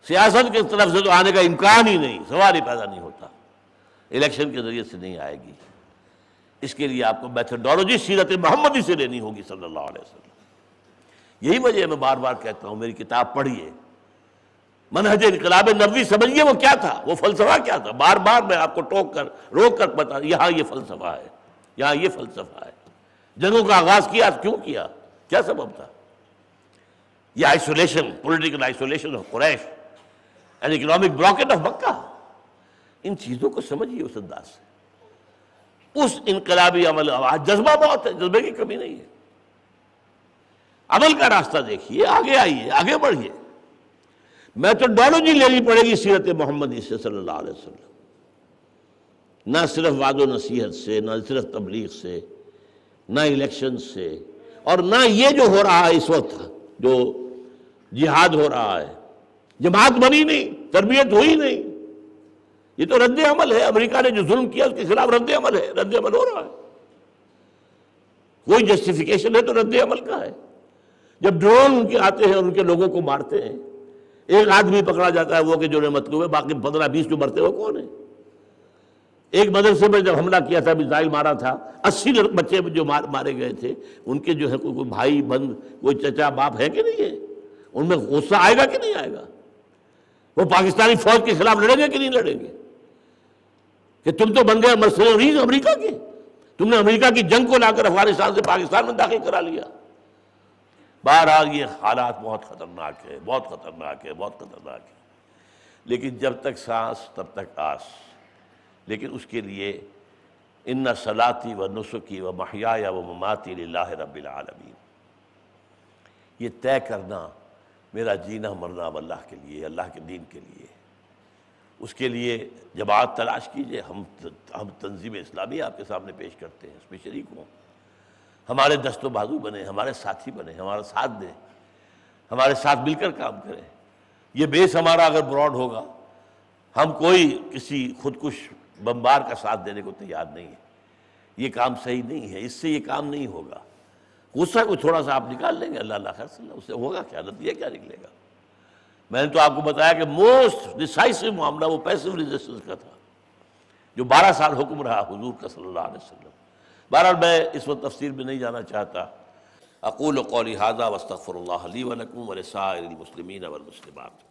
سیاست کی طرف سے تو آنے کا امکان ہی نہیں، سوال ہی پیدا نہیں ہوتا، الیکشن کے ذریعے سے نہیں آئے گی۔ اس کے لیے آپ کو میتھڈالوجی سیرت محمدی سے لینی ہوگی صلی اللہ علیہ وسلم۔ یہی وجہ میں بار بار کہتا ہوں میری کتاب پڑھیے، منہج انقلاب نبوی سمجھیے وہ کیا تھا، وہ فلسفہ کیا تھا۔ بار بار میں آپ کو روک کر بتا، یہاں یہ فلسفہ ہے، یہاں یہ فلسفہ ہے۔ جنگوں کا آغاز کیوں کیا، کیا سبب تھا؟ یہ isolation, political isolation of Quraysh and economic blockade of Mecca, ان چیزوں کو سمجھیے اس انداز سے۔ اس انقلابی عمل، جذبہ بہت ہے، جذبے کی کمی نہیں ہے، عمل کا راستہ دیکھیے، آگے آئیے، آگے بڑھیے۔ میتھڈالوجی لینی پڑے گی سیرت محمدی سے صلی اللہ علیہ وسلم، نہ صرف وعد و نصیحت سے، نہ صرف تبلیغ سے، نہ الیکشن سے، اور نہ یہ جو ہو رہا ہے اس وقت، جو جہاد ہو رہا ہے، جماعت بنی نہیں، تربیت ہوئی نہیں، یہ تو رد عمل ہے۔ امریکہ نے جو ظلم کیا اس کے خلاف رد عمل ہے، رد عمل ہو رہا ہے، کوئی جسٹیفیکیشن ہے تو رد عمل کا ہے۔ جب ڈرون ان کے آتے ہیں اور ان کے لوگوں کو مارتے ہیں، ایک آدمی پکڑا جاتا ہے وہ کہ جو مطلوب ہے، باقی 15-20 جو مرتے وہ کون ہیں؟ ایک مدرسے میں جب حملہ کیا تھا، میزائل مارا تھا، 80 بچے جو مارے گئے تھے، ان کے جو ہے کوئی بھائی بند، کوئی چچا باپ ہے کہ نہیں ہے؟ ان میں غصہ آئے گا کہ نہیں آئے گا؟ وہ پاکستانی فوج کے خلاف لڑیں گے کہ نہیں لڑیں گے؟ کہ تم تو بن گئے مرسنریز امریکہ کے، تم نے امریکہ کی جنگ کو لا کر افغانستان سے پاکستان میں داخل کرا لیا۔ بہرحال یہ حالات بہت خطرناک ہے، بہت خطرناک ہے، بہت خطرناک ہے، لیکن جب تک سانس تب تک آس۔ لیکن اس کے لیے ان صلاتی و نسکی و محیای و مماتی للہ رب العالمین، یہ طے کرنا میرا جینا مرنا اب اللہ کے لیے، اللہ کے دین کے لیے۔ اس کے لیے جماعت تلاش کیجئے، ہم تنظیم اسلامی آپ کے سامنے پیش کرتے ہیں، اس میں شریک ہوں، ہمارے دست و بازو بنے، ہمارے ساتھی بنے، ہمارا ساتھ دیں، ہمارے ساتھ مل کر کام کریں۔ یہ بیس ہمارا اگر براڈ ہوگا، ہم کوئی کسی خودکش بمبار کا ساتھ دینے کو تیار نہیں ہے، یہ کام صحیح نہیں ہے، اس سے یہ کام نہیں ہوگا۔ غصہ کو تھوڑا سا آپ نکال لیں گے، اللہ اللہ خیر صلی اللہ، اس سے ہوگا کیا، نتیجہ کیا نکلے گا؟ میں نے تو آپ کو بتایا کہ موسٹ ڈیسائسو معاملہ وہ پیسو ریزسٹنس کا تھا، جو 12 سال حکم رہا حضور کا صلی اللہ علیہ وسلم۔ بہرحال میں اس وقت تفسیر میں نہیں جانا چاہتا۔ اقول قولی ھذا واستغفر اللہ لی ولکم ولسائر المسلمین والمسلمات۔